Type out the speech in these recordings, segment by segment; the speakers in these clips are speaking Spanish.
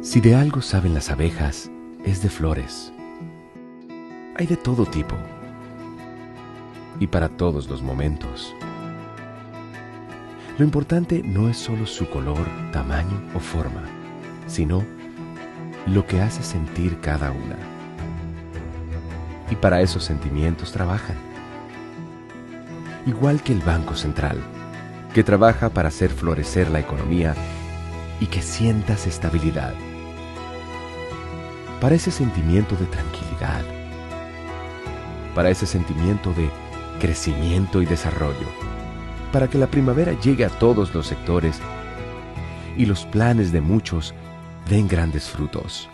Si de algo saben las abejas, es de flores. Hay de todo tipo y para todos los momentos. Lo importante no es solo su color, tamaño o forma, sino lo que hace sentir cada una. Y para esos sentimientos trabajan. Igual que el Banco Central, que trabaja para hacer florecer la economía y que sientas estabilidad. Para ese sentimiento de tranquilidad. Para ese sentimiento de crecimiento y desarrollo. Para que la primavera llegue a todos los sectores y los planes de muchos den grandes frutos.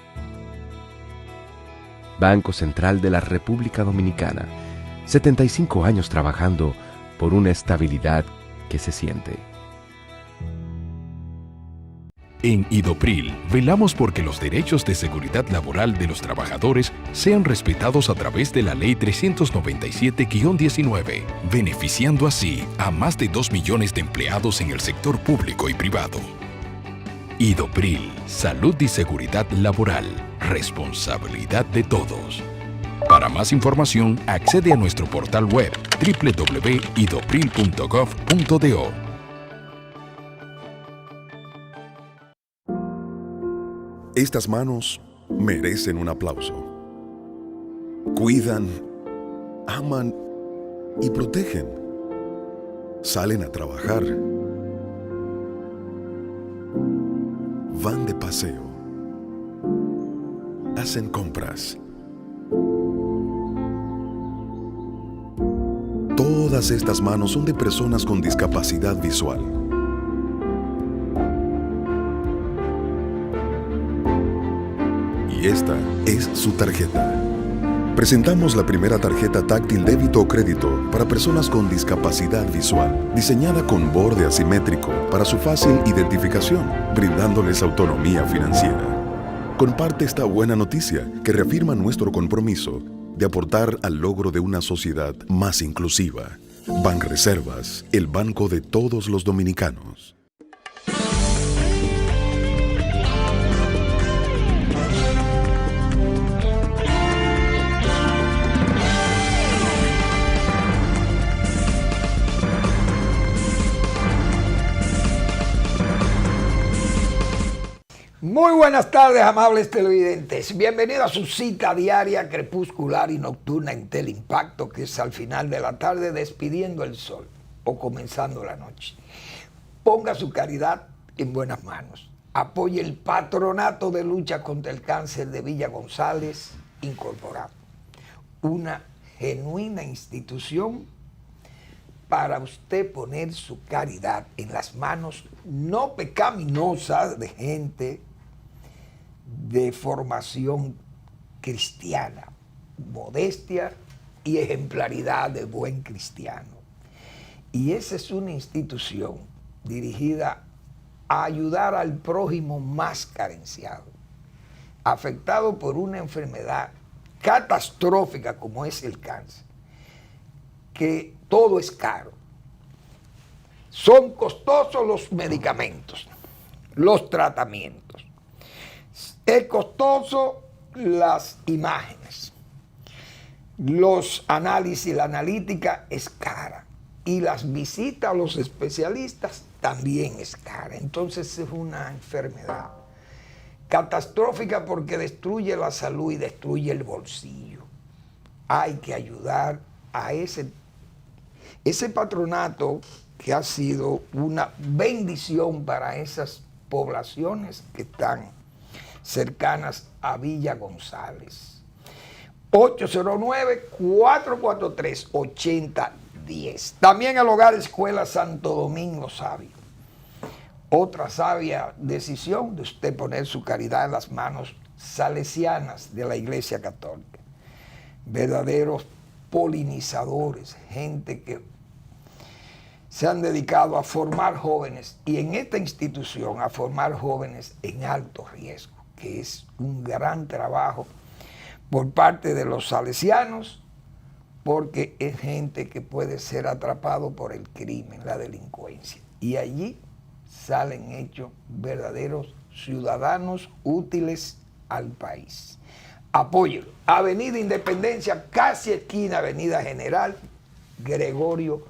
Banco Central de la República Dominicana, 75 años trabajando por una estabilidad que se siente. En Idopril, velamos porque los derechos de seguridad laboral de los trabajadores sean respetados a través de la Ley 397-19, beneficiando así a más de 2 millones de empleados en el sector público y privado. Idopril, salud y seguridad laboral, responsabilidad de todos. Para más información, accede a nuestro portal web www.idopril.gov.do. Estas manos merecen un aplauso. Cuidan, aman y protegen. Salen a trabajar. Van de paseo. Hacen compras. Todas estas manos son de personas con discapacidad visual. Y esta es su tarjeta. Presentamos la primera tarjeta táctil débito o crédito para personas con discapacidad visual, diseñada con borde asimétrico para su fácil identificación, brindándoles autonomía financiera. Comparte esta buena noticia que reafirma nuestro compromiso de aportar al logro de una sociedad más inclusiva. Banreservas, el banco de todos los dominicanos. Muy buenas tardes, amables televidentes. Bienvenidos a su cita diaria, crepuscular y nocturna en Teleimpacto, que es al final de la tarde despidiendo el sol o comenzando la noche. Ponga su caridad en buenas manos. Apoye el Patronato de Lucha contra el Cáncer de Villa González Incorporado. Una genuina institución para usted poner su caridad en las manos no pecaminosas de gente de formación cristiana, modestia y ejemplaridad de buen cristiano. Y esa es una institución dirigida a ayudar al prójimo más carenciado, afectado por una enfermedad catastrófica como es el cáncer, que todo es caro. Son costosos los medicamentos, los tratamientos. Es costoso las imágenes. Los análisis, la analítica es cara. Y las visitas a los especialistas también es cara. Entonces es una enfermedad catastrófica porque destruye la salud y destruye el bolsillo. Hay que ayudar a ese patronato que ha sido una bendición para esas poblaciones que están cercanas a Villa González. 809-443-8010. También el Hogar Escuela Santo Domingo Sabio. Otra sabia decisión de usted poner su caridad en las manos salesianas de la Iglesia Católica. Verdaderos polinizadores, gente que se han dedicado a formar jóvenes y en esta institución a formar jóvenes en alto riesgo, que es un gran trabajo por parte de los salesianos, porque es gente que puede ser atrapado por el crimen, la delincuencia. Y allí salen hechos verdaderos ciudadanos útiles al país. Apóyelo. Avenida Independencia, casi esquina Avenida General Gregorio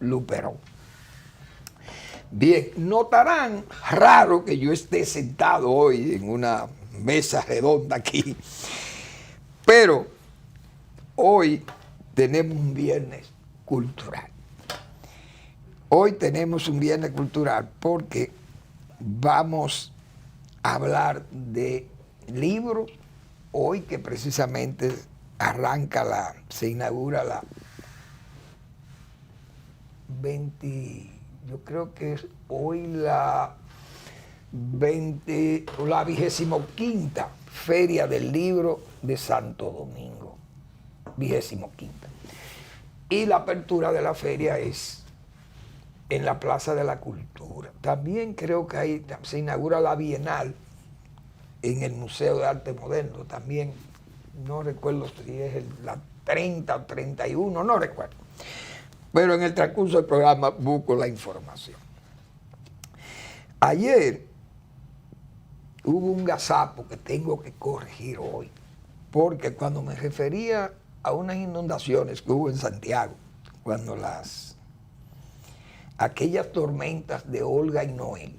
Luperón. Bien, notarán raro que yo esté sentado hoy en una mesa redonda aquí, pero hoy tenemos un viernes cultural. Hoy tenemos un viernes cultural porque vamos a hablar de libros, hoy que precisamente se inaugura la 20, yo creo que es hoy la 25ª Feria del Libro de Santo Domingo, 25ª. Y la apertura de la feria es en la Plaza de la Cultura. También creo que ahí se inaugura la Bienal en el Museo de Arte Moderno. También no recuerdo si es la 30 o 31, no recuerdo. Pero en el transcurso del programa busco la información. Ayer hubo un gazapo que tengo que corregir hoy, porque cuando me refería a unas inundaciones que hubo en Santiago, cuando aquellas tormentas de Olga y Noel,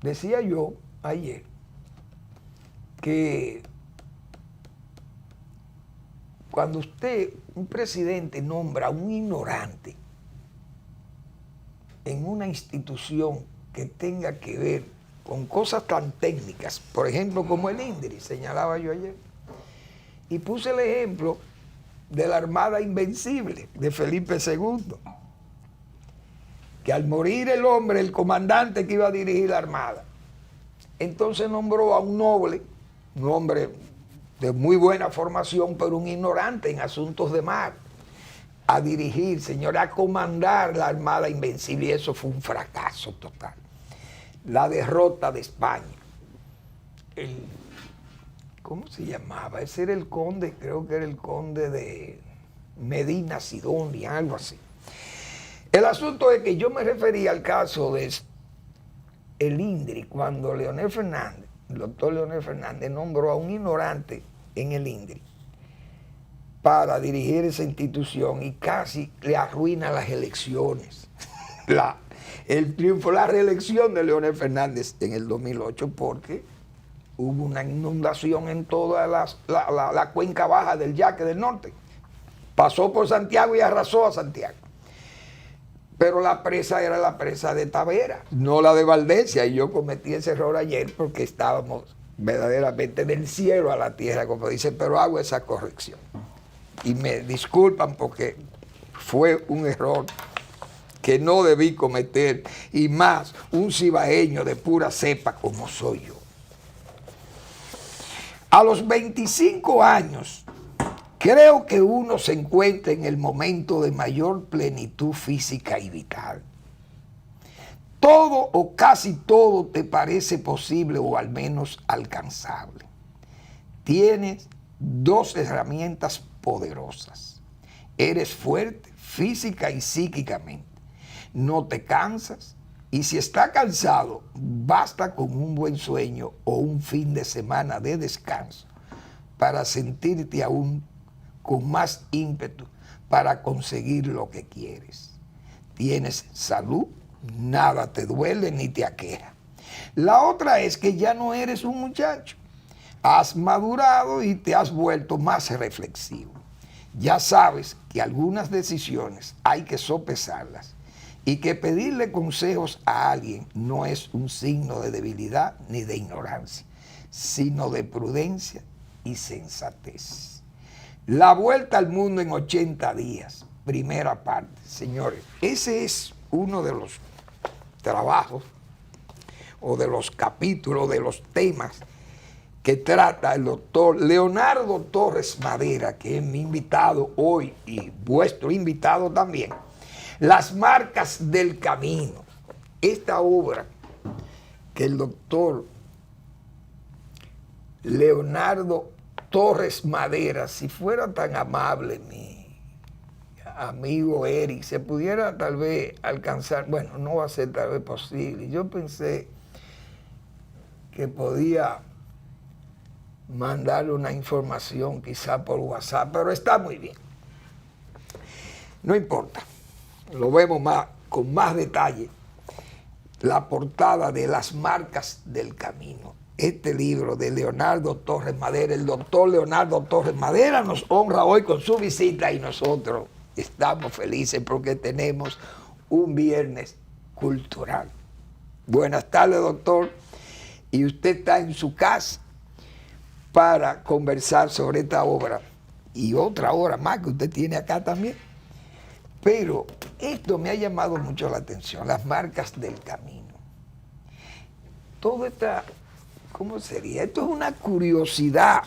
decía yo ayer que cuando un presidente nombra a un ignorante en una institución que tenga que ver con cosas tan técnicas, por ejemplo como el INDRI, señalaba yo ayer, y puse el ejemplo de la Armada Invencible de Felipe II, que al morir el hombre, el comandante que iba a dirigir la Armada, entonces nombró a un noble, un hombre de muy buena formación, pero un ignorante en asuntos de mar, a dirigir, señor, a comandar la Armada Invencible, y eso fue un fracaso total. La derrota de España. ¿Cómo se llamaba? Ese era el conde, creo que era el conde de Medina Sidonia, algo así. El asunto es que yo me refería al caso de el INDRI, cuando Leonel Fernández, el doctor Leonel Fernández, nombró a un ignorante en el INDRI para dirigir esa institución y casi le arruina las elecciones. El triunfo, la reelección de Leonel Fernández en el 2008, porque hubo una inundación en toda la cuenca baja del Yaque del Norte. Pasó por Santiago y arrasó a Santiago. Pero la presa era la presa de Tavera, no la de Valdesia, y yo cometí ese error ayer porque estábamos verdaderamente del cielo a la tierra, como dicen, pero hago esa corrección. Y me disculpan porque fue un error que no debí cometer, y más un cibaeño de pura cepa como soy yo. A los 25 años, creo que uno se encuentra en el momento de mayor plenitud física y vital. Todo o casi todo te parece posible o al menos alcanzable. Tienes dos herramientas poderosas. Eres fuerte física y psíquicamente. No te cansas, y si estás cansado, basta con un buen sueño o un fin de semana de descanso para sentirte aún con más ímpetu para conseguir lo que quieres. Tienes salud, nada te duele ni te aqueja. La otra es que ya no eres un muchacho. Has madurado y te has vuelto más reflexivo. Ya sabes que algunas decisiones hay que sopesarlas y que pedirle consejos a alguien no es un signo de debilidad ni de ignorancia, sino de prudencia y sensatez. La vuelta al mundo en 80 días, primera parte. Señores, ese es uno de los trabajos o de los capítulos, de los temas que trata el doctor Leonardo Torres Madera, que es mi invitado hoy y vuestro invitado también. Las marcas del camino. Esta obra que el doctor Leonardo Torres Madera, si fuera tan amable mi amigo Eric, se pudiera tal vez alcanzar, bueno, no va a ser tal vez posible. Yo pensé que podía mandar una información quizá por WhatsApp, pero está muy bien. No importa, lo vemos con más detalle. La portada de Las marcas del camino. Este libro de Leonardo Torres Madera, el doctor Leonardo Torres Madera nos honra hoy con su visita y nosotros estamos felices porque tenemos un viernes cultural. Buenas tardes, doctor. Y usted está en su casa para conversar sobre esta obra y otra obra más que usted tiene acá también. Pero esto me ha llamado mucho la atención, Las marcas del camino. Todo está, ¿cómo sería? Esto es una curiosidad,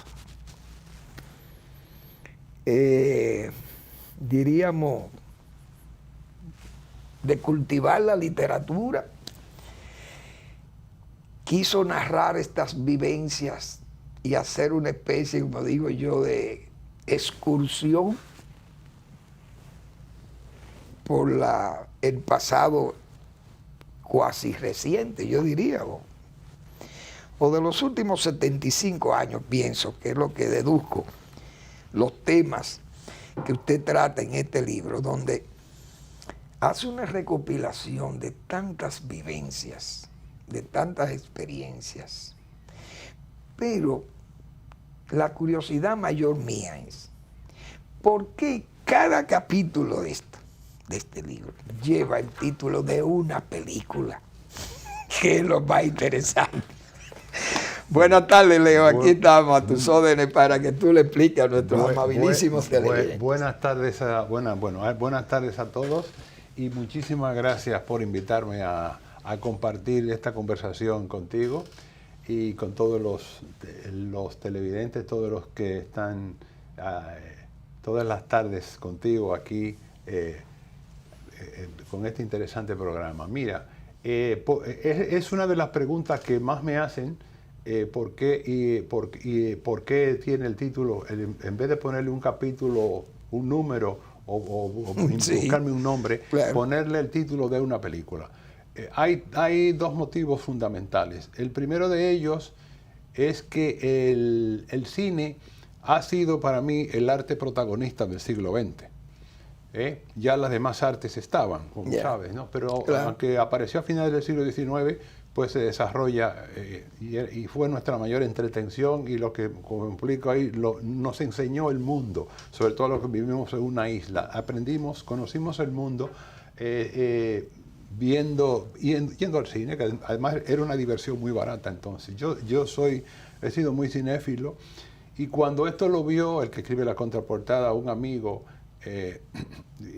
diríamos, de cultivar la literatura. Quiso narrar estas vivencias y hacer una especie, como digo yo, de excursión por el pasado cuasi reciente, yo diría, o de los últimos 75 años, pienso, que es lo que deduzco, los temas que usted trata en este libro, donde hace una recopilación de tantas vivencias, de tantas experiencias. Pero la curiosidad mayor mía es, ¿por qué cada capítulo de este libro lleva el título de una película? Que es lo más interesante. Buenas tardes, Leo. Aquí estamos a tus órdenes para que tú le expliques a nuestros amabilísimos televidentes. Buenas tardes buenas tardes a todos y muchísimas gracias por invitarme a compartir esta conversación contigo y con todos los televidentes, todos los que están todas las tardes contigo aquí con este interesante programa. Mira, es una de las preguntas que más me hacen. ¿Por qué tiene el título, en vez de ponerle un capítulo, un número o buscarme un nombre, claro, ponerle el título de una película? Hay dos motivos fundamentales. El primero de ellos es que el cine ha sido para mí el arte protagonista del siglo XX. Ya las demás artes estaban, como sabes, ¿no? Pero claro, aunque apareció a finales del siglo XIX, pues se desarrolla y fue nuestra mayor entretención y lo que, como explico ahí, nos enseñó el mundo, sobre todo los que vivimos en una isla. Aprendimos, conocimos el mundo yendo al cine, que además era una diversión muy barata entonces. Yo he sido muy cinéfilo y cuando esto lo vio el que escribe la contraportada, un amigo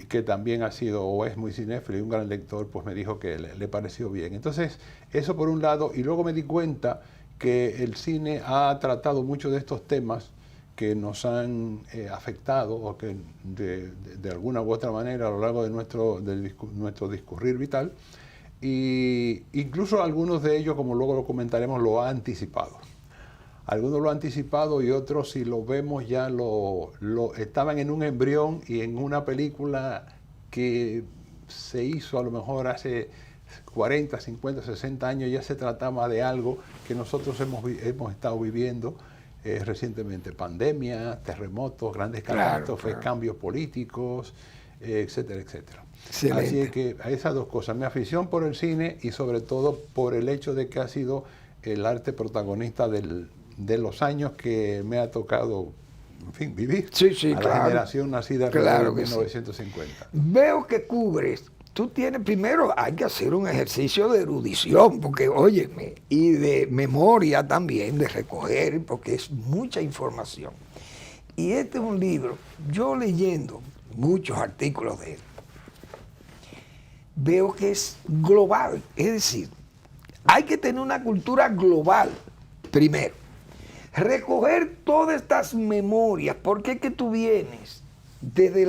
que también ha sido o es muy cinéfilo y un gran lector, pues me dijo que le pareció bien. Entonces, eso por un lado, y luego me di cuenta que el cine ha tratado muchos de estos temas que nos han afectado o que de alguna u otra manera a lo largo de nuestro discurrir vital, y incluso algunos de ellos, como luego lo comentaremos, lo ha anticipado. Algunos lo han anticipado y otros, si lo vemos, ya estaban en un embrión y en una película que se hizo a lo mejor hace 40, 50, 60 años, ya se trataba de algo que nosotros hemos estado viviendo recientemente. Pandemia, terremotos, grandes catástrofes, cambios políticos, etcétera, etcétera. Excelente. Así que a esas dos cosas, mi afición por el cine y sobre todo por el hecho de que ha sido el arte protagonista de los años que me ha tocado, en fin, vivir. Sí, a la generación nacida en 1950. Sí. Veo que cubres, tú tienes, primero hay que hacer un ejercicio de erudición, porque óyeme, y de memoria también, de recoger, porque es mucha información. Y este es un libro, yo leyendo muchos artículos de él, veo que es global, es decir, hay que tener una cultura global, primero. Recoger todas estas memorias, porque es que tú vienes desde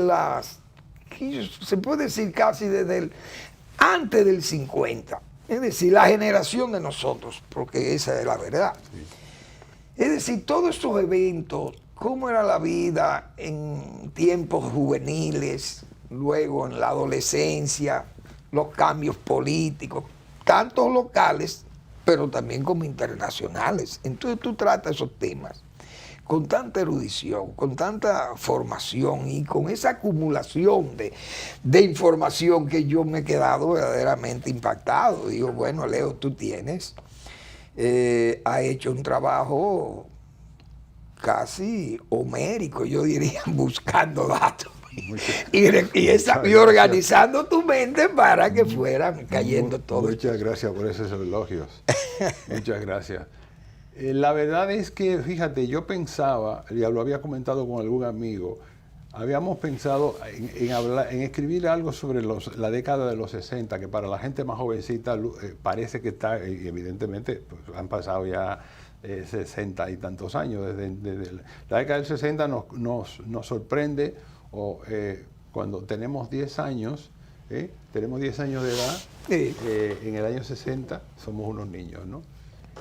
se puede decir casi desde antes del 50, es decir, la generación de nosotros, porque esa es la verdad. Sí. Es decir, todos estos eventos, cómo era la vida en tiempos juveniles, luego en la adolescencia, los cambios políticos, tanto locales pero también como internacionales. Entonces tú tratas esos temas con tanta erudición, con tanta formación y con esa acumulación de información que yo me he quedado verdaderamente impactado. Digo, bueno, Leo, tú tienes, ha hecho un trabajo casi homérico, yo diría, buscando datos. Y organizando tu mente para que fueran cayendo todos. Muchas gracias por esos elogios. Muchas gracias. La verdad es que, fíjate, yo pensaba, ya lo había comentado con algún amigo, habíamos pensado en escribir algo sobre la década de los 60, que para la gente más jovencita parece que está, y evidentemente pues, han pasado ya 60 y tantos años. Desde la década del 60 nos sorprende, cuando tenemos 10 años, tenemos 10 años de edad, sí. En el año 60 somos unos niños, ¿no?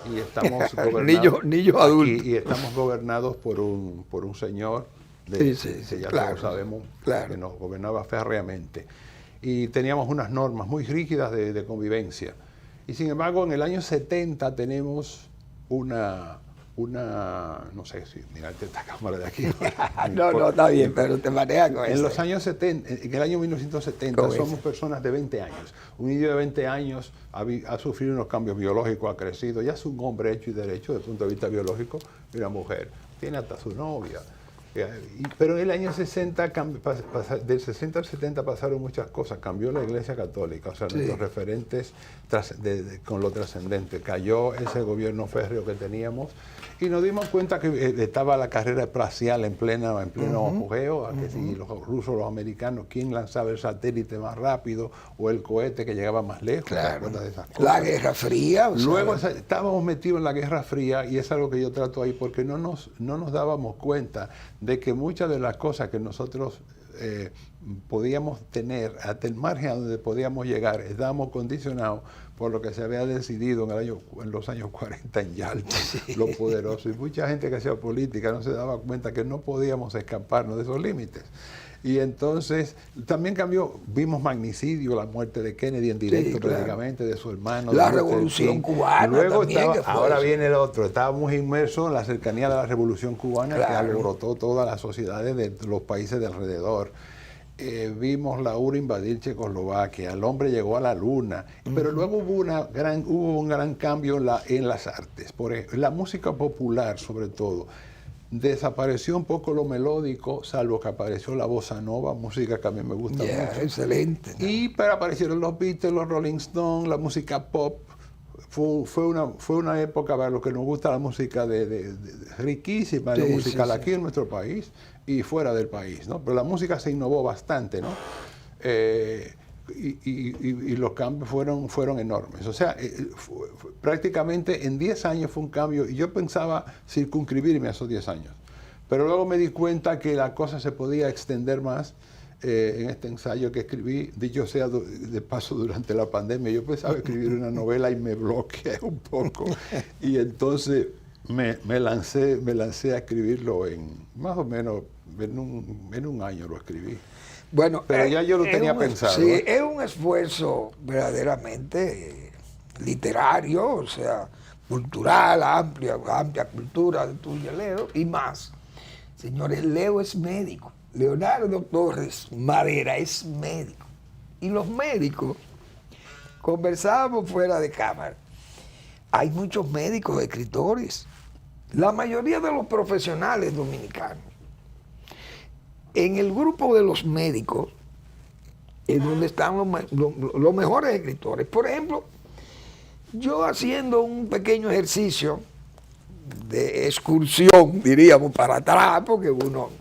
Y estamos gobernados, niños adultos. Y estamos gobernados por un señor que ya claro, todos sabemos, claro, que nos gobernaba férreamente. Y teníamos unas normas muy rígidas de convivencia. Y sin embargo, en el año 70 tenemos no sé si mirarte esta cámara de aquí. no, está bien, pero te manejas con eso. En los años 70, en el año 1970, somos personas de 20 años. Un niño de 20 años ha sufrido unos cambios biológicos, ha crecido, ya es un hombre hecho y derecho desde el punto de vista biológico, y una mujer. Tiene hasta su novia. Pero en el año 60, del 60 al 70 pasaron muchas cosas. Cambió la Iglesia Católica, o sea, sí, nuestros referentes con lo trascendente. Cayó ese gobierno férreo que teníamos y nos dimos cuenta que estaba la carrera espacial en pleno apogeo, que si los rusos, los americanos, quién lanzaba el satélite más rápido o el cohete que llegaba más lejos. Claro. De esas cosas. La Guerra Fría. Luego estábamos metidos en la Guerra Fría y es algo que yo trato ahí porque no nos dábamos cuenta de que muchas de las cosas que nosotros podíamos tener, hasta el margen a donde podíamos llegar, estábamos condicionados por lo que se había decidido en los años 40 en Yalta, sí, lo poderoso. Y mucha gente que hacía política no se daba cuenta que no podíamos escaparnos de esos límites. Y entonces también cambió, vimos magnicidio, la muerte de Kennedy en directo, sí, claro, prácticamente, de su hermano. La Revolución Cubana. Luego ahora viene el otro, estábamos inmersos en la cercanía de la Revolución Cubana, claro, que alborotó todas las sociedades de los países de alrededor. Vimos la URSS invadir Checoslovaquia, el hombre llegó a la luna, pero luego hubo un gran cambio en las artes, por ejemplo, la música popular sobre todo. Desapareció un poco lo melódico, salvo que apareció la bossa nova, música que a mí me gusta mucho. Excelente, ¿no? Pero aparecieron los Beatles, los Rolling Stones, la música pop. Fue una época para los que nos gusta la música riquísima, la musical aquí en nuestro país y fuera del país, ¿no? Pero la música se innovó bastante, ¿no? Y los cambios fueron enormes. O sea, prácticamente en 10 años fue un cambio, y yo pensaba circunscribirme a esos 10 años. Pero luego me di cuenta que la cosa se podía extender más. En este ensayo que escribí, dicho sea de paso durante la pandemia, yo pensaba escribir una novela y me bloqueé un poco. Y entonces me lancé a escribirlo en más o menos en un año lo escribí. Bueno, pero ya yo lo tenía pensado. Sí, es un esfuerzo verdaderamente literario, o sea, cultural, amplia cultura de tuya, Leo, y más. Señores, Leo es médico. Leonardo Torres Madera es médico. Y los médicos, conversábamos fuera de cámara, hay muchos médicos escritores. La mayoría de los profesionales dominicanos, en el grupo de los médicos, es donde están los mejores escritores. Por ejemplo, yo haciendo un pequeño ejercicio de excursión, diríamos, para atrás, porque uno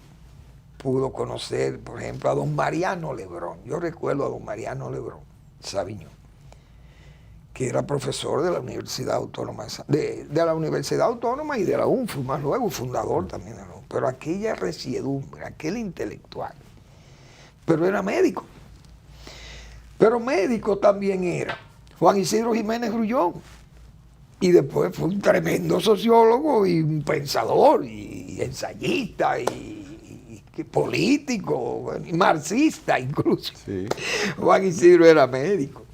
pudo conocer, por ejemplo, a don Mariano Lebrón. Yo recuerdo a don Mariano Lebrón Sabiñón, que era profesor de la Universidad Autónoma de la Universidad Autónoma y de la UNFU, más luego fundador también de la UNFU. Pero aquella resiedumbre, aquel intelectual, pero era médico. Pero médico también era Juan Isidro Jiménez Grullón. Y después fue un tremendo sociólogo y un pensador y ensayista y político, y marxista incluso. Sí. Juan Isidro era médico.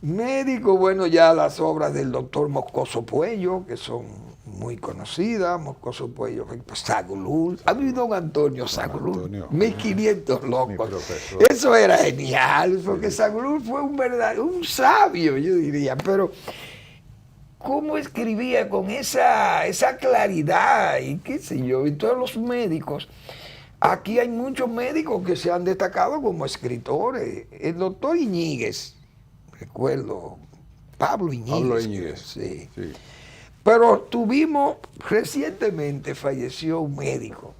Médico, bueno, ya las obras del doctor Moscoso Puello, que son muy conocidas. Moscoso Puello, Saglul. Ha vivido don Antonio Saglul, 1500 locos. Eso era genial, porque Saglul fue un sabio, yo diría, pero cómo escribía con esa claridad y qué sé yo, y todos los médicos. Aquí hay muchos médicos que se han destacado como escritores. El doctor Iñiguez, recuerdo, Pablo Iñiguez. Sí. Pero recientemente falleció un médico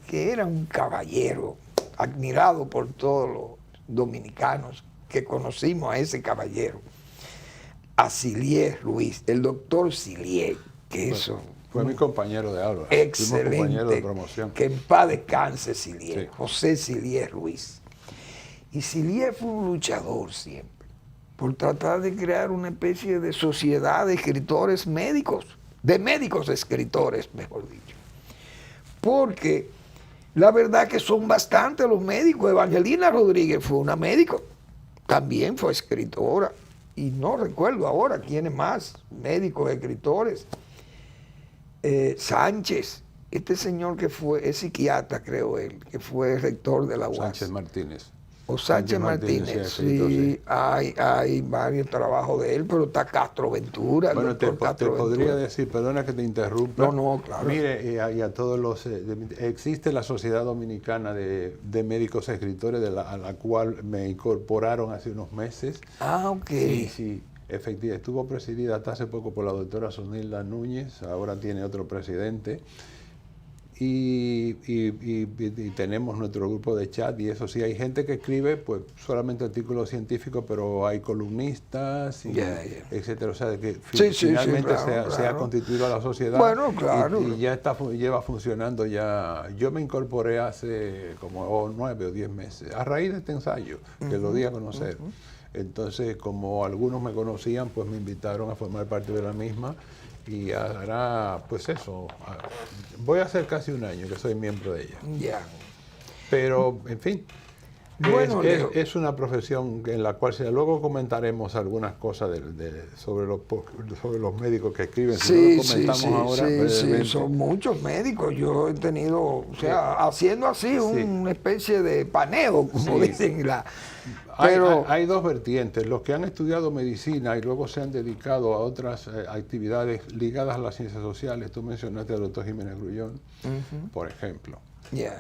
que era un caballero, admirado por todos los dominicanos que conocimos a ese caballero, a Silier Ruiz, el doctor Silier, que eso... Fue mi compañero de aula. Excelente. Compañero de promoción. Que en paz descanse Silier, Sí. José Silier Ruiz. Y Silier fue un luchador siempre, por tratar de crear una especie de sociedad de escritores médicos, de médicos escritores, mejor dicho. Porque la verdad que son bastantes los médicos. Evangelina Rodríguez fue una médico, también fue escritora. Y no recuerdo ahora quiénes más, médicos, escritores. Sánchez, este señor que es psiquiatra, creo él, que fue rector de la UAS. Sánchez Martínez. O Sánchez Martínez, sí. Hay varios trabajos de él, pero está Castro Ventura. Bueno, te podría decir, perdona que te interrumpa. No, claro. Mire, y a todos los... existe la Sociedad Dominicana de Médicos Escritores, a la cual me incorporaron hace unos meses. Ah, ok. Sí. Efectivamente, estuvo presidida hasta hace poco por la doctora Sonilda Núñez, ahora tiene otro presidente, y tenemos nuestro grupo de chat, y eso sí, hay gente que escribe pues solamente artículos científicos, pero hay columnistas, etcétera, o sea, que finalmente se ha constituido la sociedad. Bueno, claro. Y ya lleva funcionando ya. Yo me incorporé hace como 9 o 10 meses, a raíz de este ensayo, que lo di a conocer. Entonces, como algunos me conocían, pues me invitaron a formar parte de la misma, y hará, pues eso, voy a hacer casi un año que soy miembro de ella. Ya. Pero, en fin, bueno, es una profesión en la cual luego comentaremos algunas cosas sobre los médicos que escriben. Sí, son muchos médicos. Yo he tenido, o sea, haciendo así una especie de paneo, como dicen. Hay dos vertientes, los que han estudiado medicina y luego se han dedicado a otras actividades ligadas a las ciencias sociales. Tú mencionaste al doctor Jiménez Grullón, por ejemplo.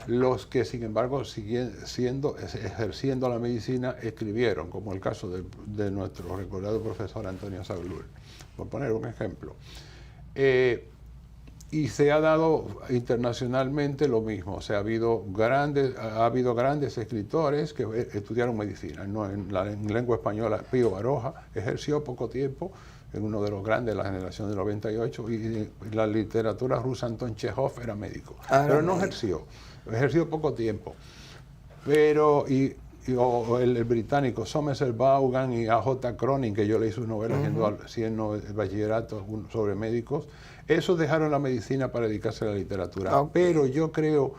Los que, sin embargo, ejerciendo la medicina, escribieron, como el caso de nuestro recordado profesor Antonio Saglul, por poner un ejemplo. Y se ha dado internacionalmente lo mismo, o sea, ha habido grandes escritores que estudiaron medicina. En lengua española, Pío Baroja ejerció poco tiempo, en uno de los grandes de la generación del 98, y la literatura rusa, Anton Chekhov era médico, pero no ejerció poco tiempo. Pero, el británico Somerset Vaughan y A.J. Cronin, que yo leí sus novelas siendo el bachillerato sobre médicos, esos dejaron la medicina para dedicarse a la literatura. Pero yo creo,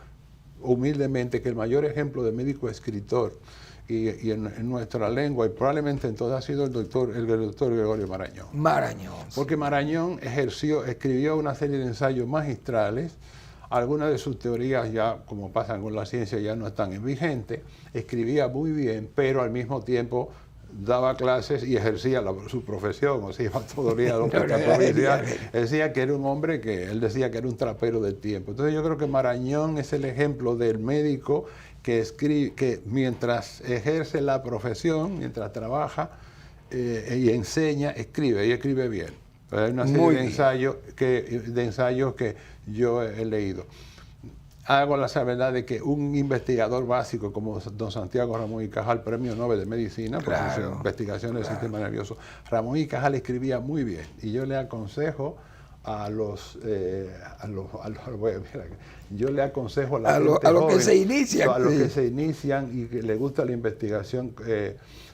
humildemente, que el mayor ejemplo de médico escritor y en nuestra lengua, y probablemente en todo, ha sido el doctor Gregorio Marañón. Porque Marañón escribió una serie de ensayos magistrales. Algunas de sus teorías ya, como pasan con la ciencia, ya no están vigentes. Escribía muy bien, pero al mismo tiempo daba clases y ejercía su profesión, o sea, iba todo el día a la provincial. Decía que era un hombre él decía que era un trapero del tiempo. Entonces yo creo que Marañón es el ejemplo del médico que mientras ejerce la profesión, mientras trabaja y enseña, escribe, y escribe bien. Hay una serie de ensayos que yo he leído. Hago la salvedad de que un investigador básico como don Santiago Ramón y Cajal, premio Nobel de Medicina, por sus investigaciones del sistema nervioso, Ramón y Cajal escribía muy bien, y yo le aconsejo yo le aconsejo a la gente joven, a los que se inician, a los que se inician y que les gusta la investigación,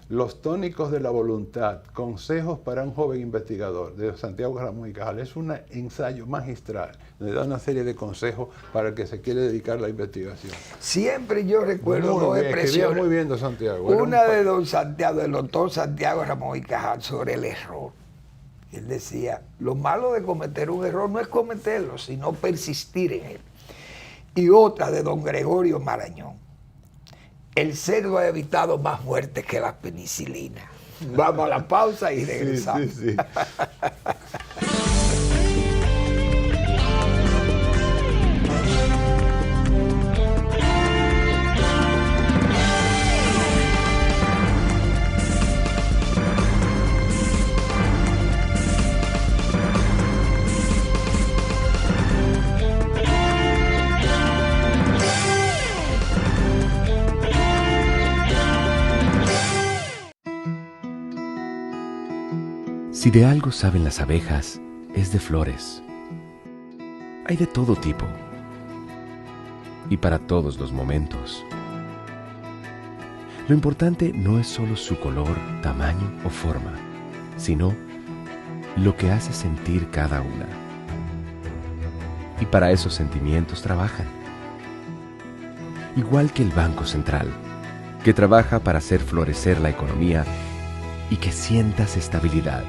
Los tónicos de la voluntad, consejos para un joven investigador, de Santiago Ramón y Cajal. Es un ensayo magistral, le da una serie de consejos para el que se quiere dedicar a la investigación. Siempre yo recuerdo dos expresiones. Muy bien, don Santiago. Una de don Santiago, del doctor Santiago Ramón y Cajal, sobre el error. Él decía, lo malo de cometer un error no es cometerlo, sino persistir en él. Y otra de don Gregorio Marañón. El cerdo ha evitado más muertes que la penicilina. Vamos a la pausa y regresamos. Sí. Si de algo saben las abejas, es de flores. Hay de todo tipo y para todos los momentos. Lo importante no es solo su color, tamaño o forma, sino lo que hace sentir cada una. Y para esos sentimientos trabajan. Igual que el Banco Central, que trabaja para hacer florecer la economía y que sientas estabilidad.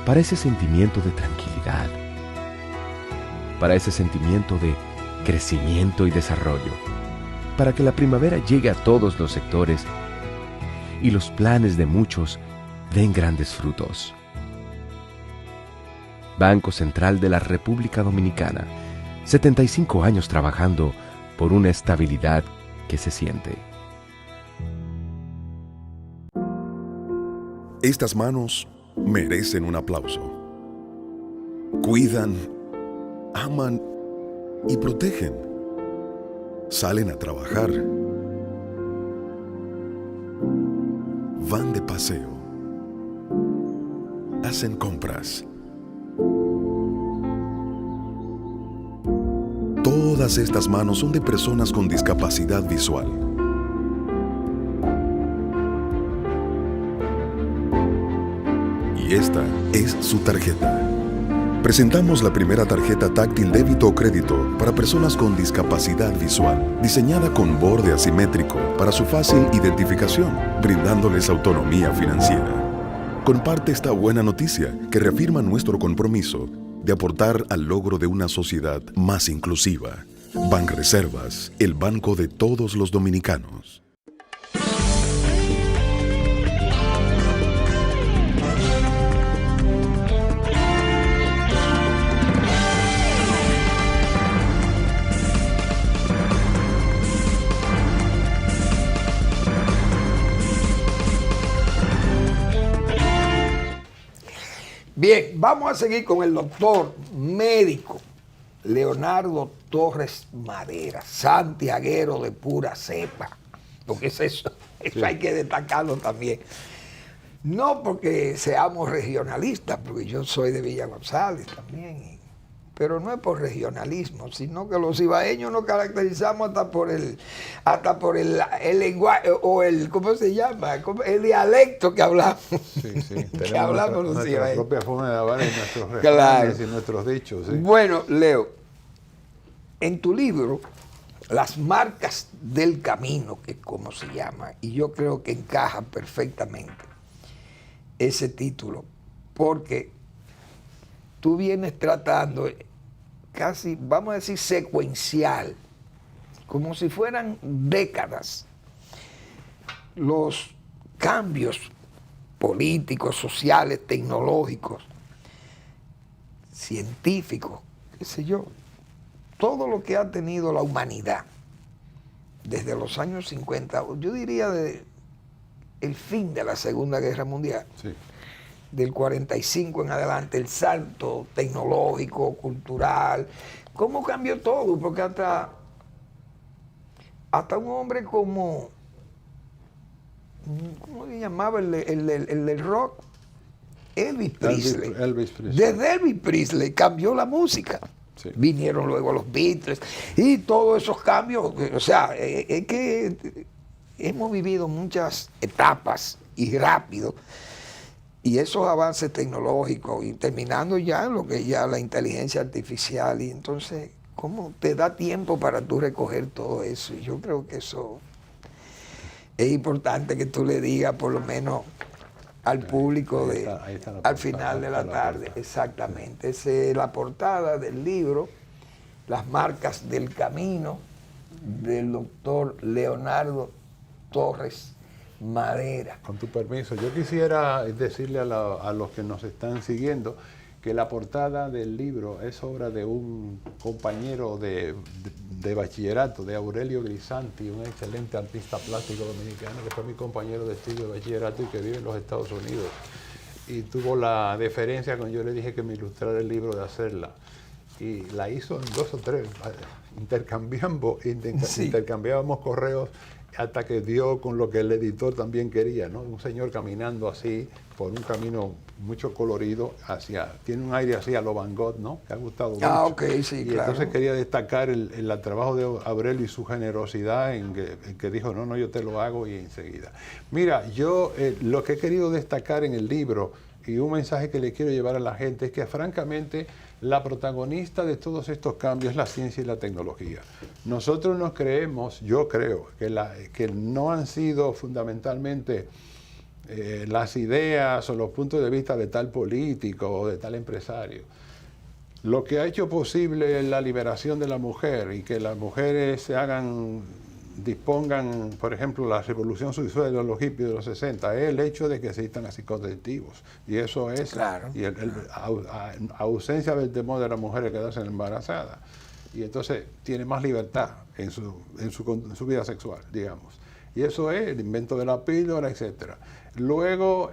Para ese sentimiento de tranquilidad, para ese sentimiento de crecimiento y desarrollo, para que la primavera llegue a todos los sectores y los planes de muchos den grandes frutos. Banco Central de la República Dominicana, 75 años trabajando por una estabilidad que se siente. Estas manos merecen un aplauso. Cuidan, aman y protegen. Salen a trabajar. Van de paseo. Hacen compras. Todas estas manos son de personas con discapacidad visual. Y esta es su tarjeta. Presentamos la primera tarjeta táctil débito o crédito para personas con discapacidad visual, diseñada con borde asimétrico para su fácil identificación, brindándoles autonomía financiera. Comparte esta buena noticia que reafirma nuestro compromiso de aportar al logro de una sociedad más inclusiva. Banreservas, el banco de todos los dominicanos. Bien, vamos a seguir con el doctor médico Leonardo Torres Madera, santiaguero de pura cepa, porque es eso sí. Hay que destacarlo también. No porque seamos regionalistas, porque yo soy de Villa González también, pero no es por regionalismo, sino que los ibaeños nos caracterizamos hasta por el lenguaje, o el, ¿cómo se llama? El dialecto que hablamos. Sí. Que hablamos los nuestra ibaeños. propia forma de hablar y nuestros refranes Claro. y nuestros dichos. Sí. Bueno, Leo, en tu libro, Las marcas del camino, que es como se llama, y yo creo que encaja perfectamente ese título, porque tú vienes tratando casi, vamos a decir, secuencial, como si fueran décadas, los cambios políticos, sociales, tecnológicos, científicos, qué sé yo, todo lo que ha tenido la humanidad desde los años 50, yo diría de el fin de la Segunda Guerra Mundial, Sí. del 45 en adelante, el salto tecnológico, cultural, cómo cambió todo, porque hasta un hombre como, ¿cómo se llamaba? El del rock, Elvis Presley. Elvis Presley. Desde Elvis Presley cambió la música. Sí. Vinieron luego los Beatles y todos esos cambios. O sea, es que hemos vivido muchas etapas y rápido. Y esos avances tecnológicos y terminando ya lo que es ya la inteligencia artificial. Y entonces, ¿cómo te da tiempo para tú recoger todo eso? Y yo creo que eso es importante que tú le digas por lo menos al público al final de la tarde. Exactamente. Esa es la portada del libro, Las marcas del camino, del doctor Leonardo Torres Madera. Con tu permiso, yo quisiera decirle a los que nos están siguiendo que la portada del libro es obra de un compañero de bachillerato, de Aurelio Grisanti, un excelente artista plástico dominicano que fue mi compañero de estudio de bachillerato y que vive en los Estados Unidos. Y tuvo la deferencia cuando yo le dije que me ilustrara el libro de hacerla. Y la hizo en 2 o 3, intercambiábamos correos hasta que dio con lo que el editor también quería, ¿no? Un señor caminando así por un camino mucho colorido tiene un aire así a lo Van Gogh, ¿no? Que ha gustado mucho. Ok, sí, y claro. Entonces quería destacar el trabajo de Aurelio y su generosidad en que dijo, no, yo te lo hago y enseguida. Mira, yo lo que he querido destacar en el libro y un mensaje que le quiero llevar a la gente es que francamente la protagonista de todos estos cambios es la ciencia y la tecnología. Nosotros nos creemos, yo creo, que no han sido fundamentalmente las ideas o los puntos de vista de tal político o de tal empresario. Lo que ha hecho posible la liberación de la mujer y que las mujeres dispongan, por ejemplo, la revolución sexual de los hippies de los 60, es el hecho de que existan anticonceptivos. Y eso es, claro, ausencia del temor de las mujeres quedarse embarazadas. Y entonces tiene más libertad en su vida sexual, digamos. Y eso es el invento de la píldora, etc. Luego,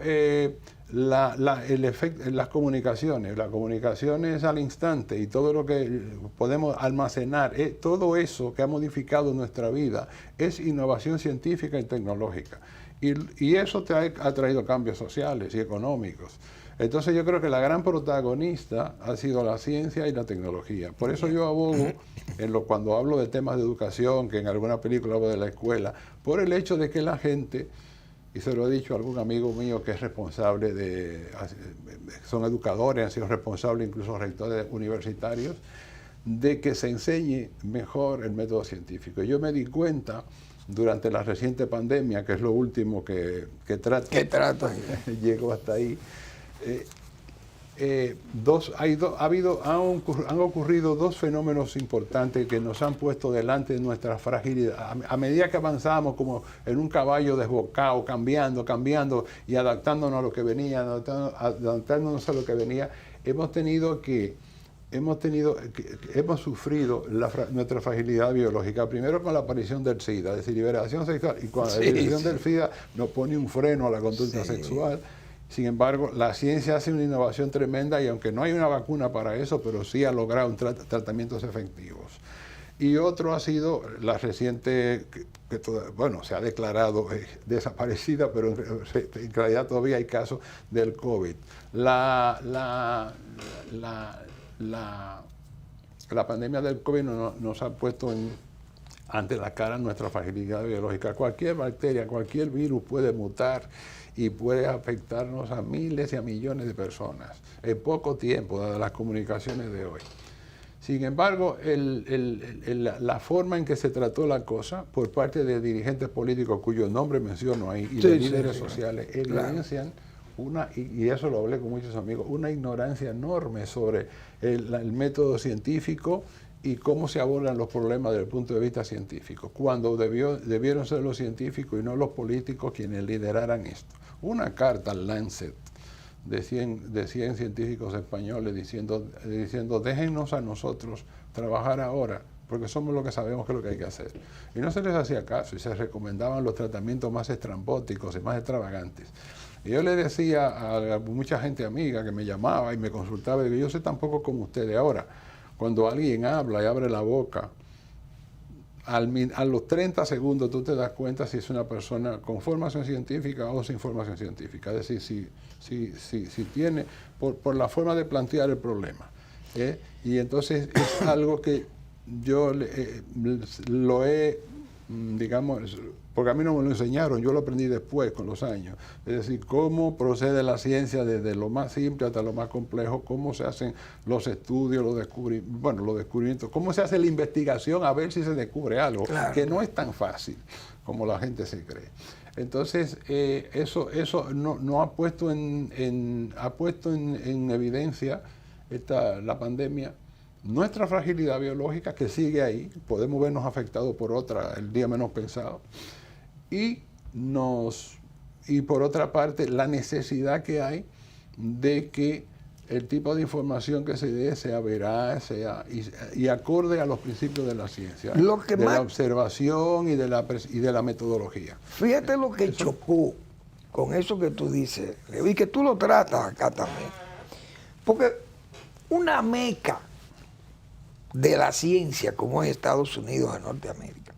las comunicaciones al instante y todo lo que podemos almacenar, todo eso que ha modificado nuestra vida es innovación científica y tecnológica. Y eso ha traído cambios sociales y económicos. Entonces yo creo que la gran protagonista ha sido la ciencia y la tecnología. Por eso yo abogo, cuando hablo de temas de educación, que en alguna película hablo de la escuela, por el hecho de que la gente, y se lo he dicho a algún amigo mío que es responsable son educadores, han sido responsables incluso rectores universitarios, de que se enseñe mejor el método científico. Yo me di cuenta durante la reciente pandemia, que es lo último que trato. ¿Qué trata? Llego hasta ahí. Han ocurrido 2 fenómenos importantes que nos han puesto delante de nuestra fragilidad. A medida que avanzábamos como en un caballo desbocado, cambiando y adaptándonos a lo que venía, adaptándonos a lo que venía, hemos sufrido nuestra fragilidad biológica, primero con la aparición del SIDA, es decir, liberación sexual, y con la liberación del SIDA nos pone un freno a la conducta sexual. Sin embargo, la ciencia hace una innovación tremenda y aunque no hay una vacuna para eso, pero sí ha logrado tratamientos efectivos. Y otro ha sido la reciente, se ha declarado desaparecida, pero en realidad todavía hay casos del COVID. La pandemia del COVID nos ha puesto ante la cara nuestra fragilidad biológica. Cualquier bacteria, cualquier virus puede mutar y puede afectarnos a miles y a millones de personas en poco tiempo, dadas las comunicaciones de hoy. Sin embargo, la forma en que se trató la cosa por parte de dirigentes políticos cuyo nombre menciono ahí y de líderes sociales evidencian y eso lo hablé con muchos amigos, una ignorancia enorme sobre el método científico y cómo se abordan los problemas desde el punto de vista científico, cuando debieron ser los científicos y no los políticos quienes lideraran esto. Una carta al Lancet de 100 científicos españoles diciendo déjennos a nosotros trabajar ahora, porque somos los que sabemos qué es lo que hay que hacer. Y no se les hacía caso y se recomendaban los tratamientos más estrambóticos y más extravagantes. Y yo le decía a mucha gente amiga que me llamaba y me consultaba, y yo sé tampoco como ustedes ahora, cuando alguien habla y abre la boca a los 30 segundos tú te das cuenta si es una persona con formación científica o sin formación científica. Es decir, si tiene, por la forma de plantear el problema. Y entonces es algo que yo lo he, digamos, porque a mí no me lo enseñaron, yo lo aprendí después con los años. Es decir, cómo procede la ciencia desde lo más simple hasta lo más complejo, cómo se hacen los estudios, los descubrimientos, cómo se hace la investigación a ver si se descubre algo, claro, que no es tan fácil como la gente se cree. Entonces, eso no ha puesto en evidencia la pandemia, nuestra fragilidad biológica, que sigue ahí, podemos vernos afectados por otra el día menos pensado, y por otra parte la necesidad que hay de que el tipo de información que se dé sea veraz, y acorde a los principios de la ciencia, la observación y de la metodología. Fíjate lo que chocó con eso que tú dices, y que tú lo tratas acá también, porque una meca de la ciencia como es Estados Unidos de Norteamérica,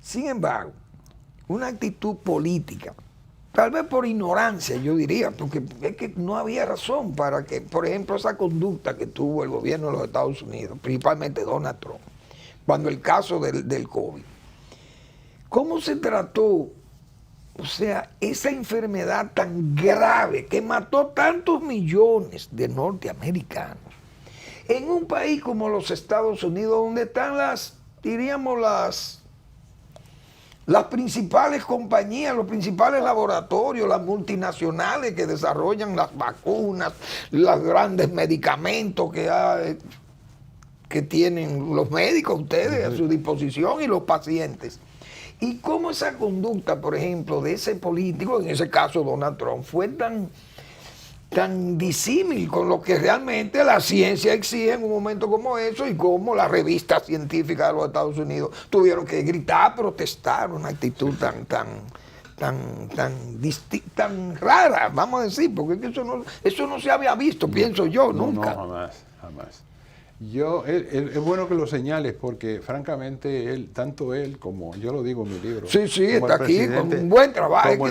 sin embargo, una actitud política, tal vez por ignorancia, yo diría, porque es que no había razón para que, por ejemplo, esa conducta que tuvo el gobierno de los Estados Unidos, principalmente Donald Trump, cuando el caso del COVID, ¿cómo se trató? O sea, esa enfermedad tan grave que mató tantos millones de norteamericanos, en un país como los Estados Unidos, donde están las principales compañías, los principales laboratorios, las multinacionales que desarrollan las vacunas, los grandes medicamentos que tienen los médicos, ustedes a su disposición, y los pacientes. Y cómo esa conducta, por ejemplo, de ese político, en ese caso Donald Trump, fue tan disímil con lo que realmente la ciencia exige en un momento como eso, y cómo las revistas científicas de los Estados Unidos tuvieron que gritar, protestar, una actitud tan rara, vamos a decir, porque eso no se había visto, pienso yo, nunca. No, jamás. Es bueno que lo señales, porque francamente tanto él como, yo lo digo en mi libro, sí, está aquí con un buen trabajo, como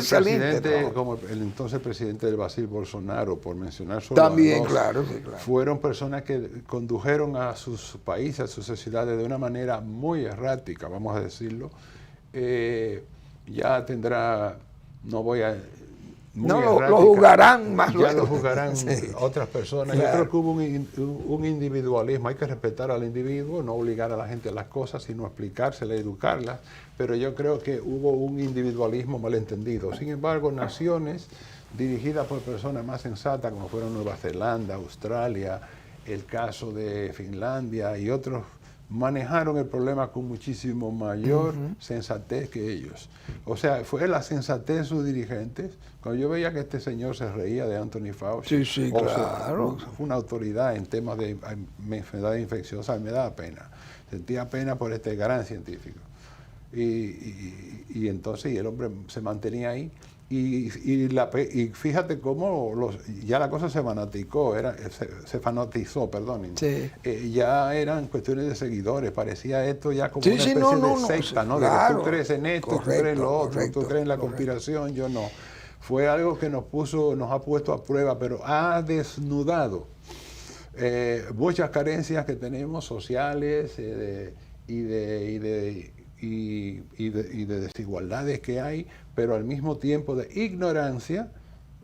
como el entonces presidente del Brasil, Bolsonaro, por mencionar solo también, dos, claro, fueron personas que condujeron a sus países, a sus sociedades de una manera muy errática, vamos a decirlo. Ya tendrá, no voy a... lo juzgarán más luego. Ya lo juzgarán otras personas. Claro. Yo creo que hubo un individualismo. Hay que respetar al individuo, no obligar a la gente a las cosas, sino explicárselas, educarlas. Pero yo creo que hubo un individualismo malentendido. Sin embargo, naciones dirigidas por personas más sensatas, como fueron Nueva Zelanda, Australia, el caso de Finlandia y otros, manejaron el problema con muchísimo mayor sensatez que ellos. O sea, fue la sensatez de sus dirigentes. Cuando yo veía que este señor se reía de Anthony Fauci, claro, una autoridad en temas de enfermedades infecciosas, me daba pena. Sentía pena por este gran científico. Y entonces el hombre se mantenía ahí. Y fíjate cómo ya la cosa se fanatizó, perdonen. Sí. Ya eran cuestiones de seguidores, parecía esto ya como una especie de secta, ¿no? Claro, de que tú crees en esto, correcto, tú crees en lo otro, tú crees en la conspiración, yo no. Fue algo que nos ha puesto a prueba, pero ha desnudado muchas carencias que tenemos sociales y de desigualdades que hay, pero al mismo tiempo de ignorancia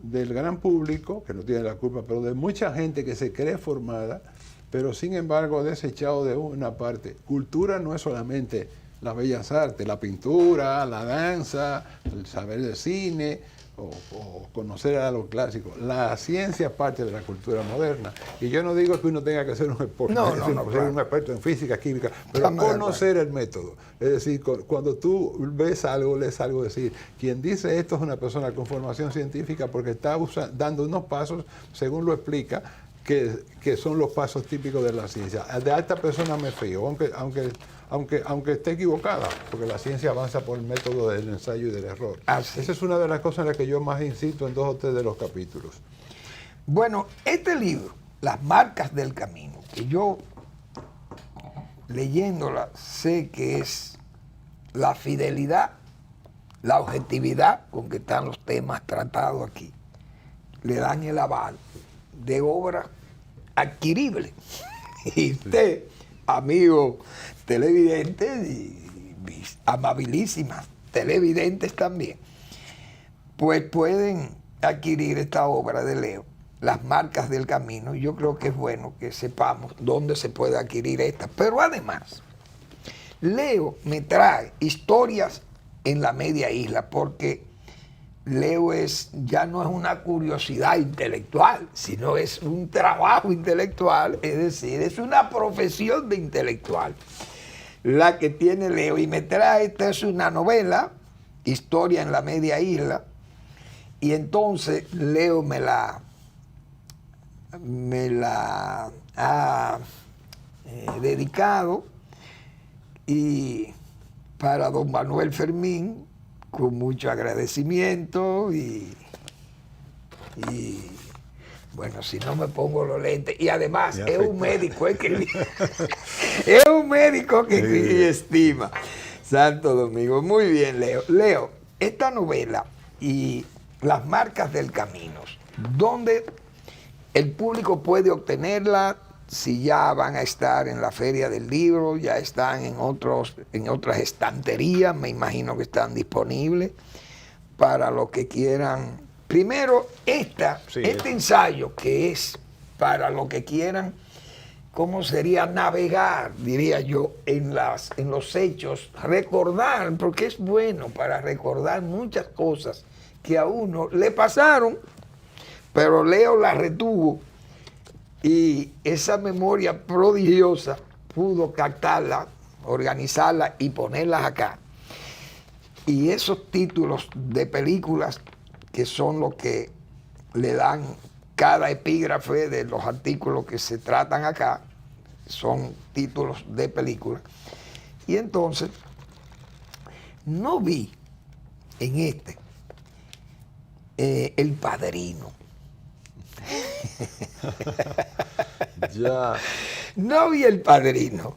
del gran público, que no tiene la culpa, pero de mucha gente que se cree formada, pero sin embargo ha desechado de una parte. Cultura no es solamente las bellas artes, la pintura, la danza, el saber de cine, o conocer a los clásicos. La ciencia es parte de la cultura moderna. Y yo no digo que uno tenga que ser un experto en física, química, pero conocer el método. Es decir, cuando tú ves algo, lees algo, decir, quien dice esto es una persona con formación científica porque está dando unos pasos, según lo explica, que son los pasos típicos de la ciencia. De esta persona me fío, aunque esté equivocada, porque la ciencia avanza por el método del ensayo y del error. Esa es una de las cosas en las que yo más insisto en 2 o 3 de los capítulos. Bueno, este libro, Las marcas del camino, que yo leyéndola sé que es la fidelidad, la objetividad con que están los temas tratados aquí, le dan el aval de obra adquirible. Y usted, amigo televidente y mis amabilísimas televidentes también, pues pueden adquirir esta obra de Leo, Las Marcas del Camino. Yo creo que es bueno que sepamos dónde se puede adquirir esta. Pero además, Leo me trae historias en la media isla, porque Leo ya no es una curiosidad intelectual, sino es un trabajo intelectual, es decir, es una profesión de intelectual la que tiene Leo. Y me trae, esta es una novela, Historia en la Media Isla, y entonces Leo me la ha dedicado, y para don Manuel Fermín, con mucho agradecimiento, y bueno, si no me pongo los lentes, y además es un médico es un médico que estima Santo Domingo. Muy bien, Leo. Leo, esta novela y Las Marcas del Camino, ¿dónde el público puede obtenerla? Si ya van a estar en la Feria del Libro, ya están en otras estanterías, me imagino que están disponibles para los que quieran. Primero, este ensayo, que es para los que quieran, ¿cómo sería? Navegar, diría yo, en los hechos, recordar, porque es bueno para recordar muchas cosas que a uno le pasaron, pero Leo las retuvo. Y esa memoria prodigiosa pudo captarla, organizarla y ponerlas acá. Y esos títulos de películas, que son los que le dan cada epígrafe de los artículos que se tratan acá, son títulos de películas. Y entonces, no vi en El Padrino. Ya. No vi El Padrino.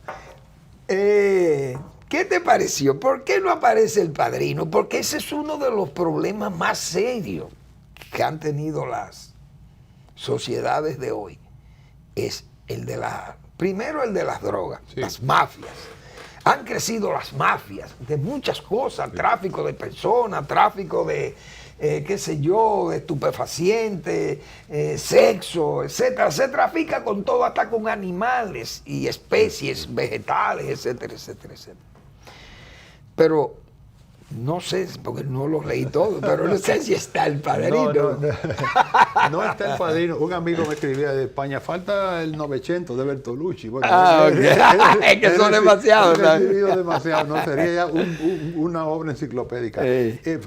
¿Qué te pareció? ¿Por qué no aparece El Padrino? Porque ese es uno de los problemas más serios que han tenido las sociedades de hoy. Es primero el de las drogas, sí. Las mafias. Han crecido las mafias de muchas cosas, tráfico de personas, tráfico de qué sé yo, estupefacientes, sexo, etcétera. Se trafica con todo, hasta con animales y especies vegetales, etcétera, etcétera, etcétera. Pero no sé, porque no los leí todos, pero no sé si está El Padrino. No está El Padrino. Un amigo me escribía de España, falta el Novecento de Bertolucci. Bueno, es que son demasiados. Demasiado, no sería ya una obra enciclopédica.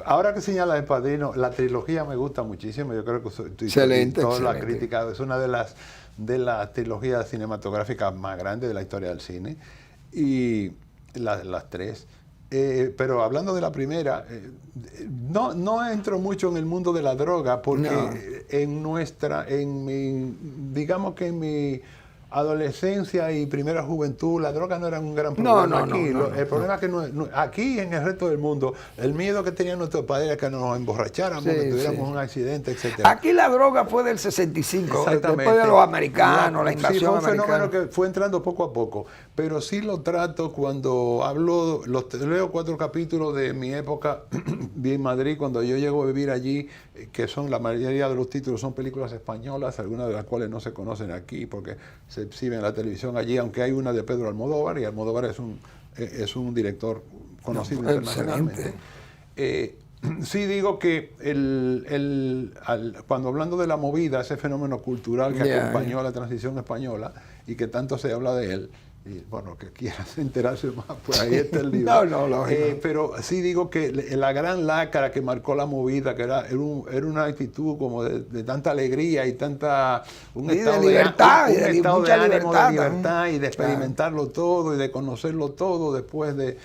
Ahora que señala El Padrino, la trilogía me gusta muchísimo. Yo creo que excelente. La crítica es una de las trilogías cinematográficas más grandes de la historia del cine. Y las tres. Pero hablando de la primera, no entro mucho en el mundo de la droga, porque digamos que en mi adolescencia y primera juventud, la droga no era un gran problema aquí. El problema es que aquí en el resto del mundo, el miedo que tenían nuestros padres era que nos emborracháramos, que tuviéramos un accidente, etc. Aquí la droga fue del 65, después de los americanos, la invasión americana. Sí, fue un fenómeno que fue entrando poco a poco, pero sí lo trato cuando hablo, leo 4 capítulos de mi época en Madrid, cuando yo llego a vivir allí, que son la mayoría de los títulos son películas españolas, algunas de las cuales no se conocen aquí porque se exhiben en la televisión allí, aunque hay una de Pedro Almodóvar, y Almodóvar es un director conocido internacionalmente. Sí digo que cuando hablando de la movida, ese fenómeno cultural que acompañó a la transición española y que tanto se habla de él, y bueno, que quieras enterarse más, pues ahí está el libro. Pero sí digo que la gran lacra que marcó la movida, que era una actitud como de tanta alegría y tanta un estado de libertad, de libertad y de experimentarlo todo y de conocerlo todo después de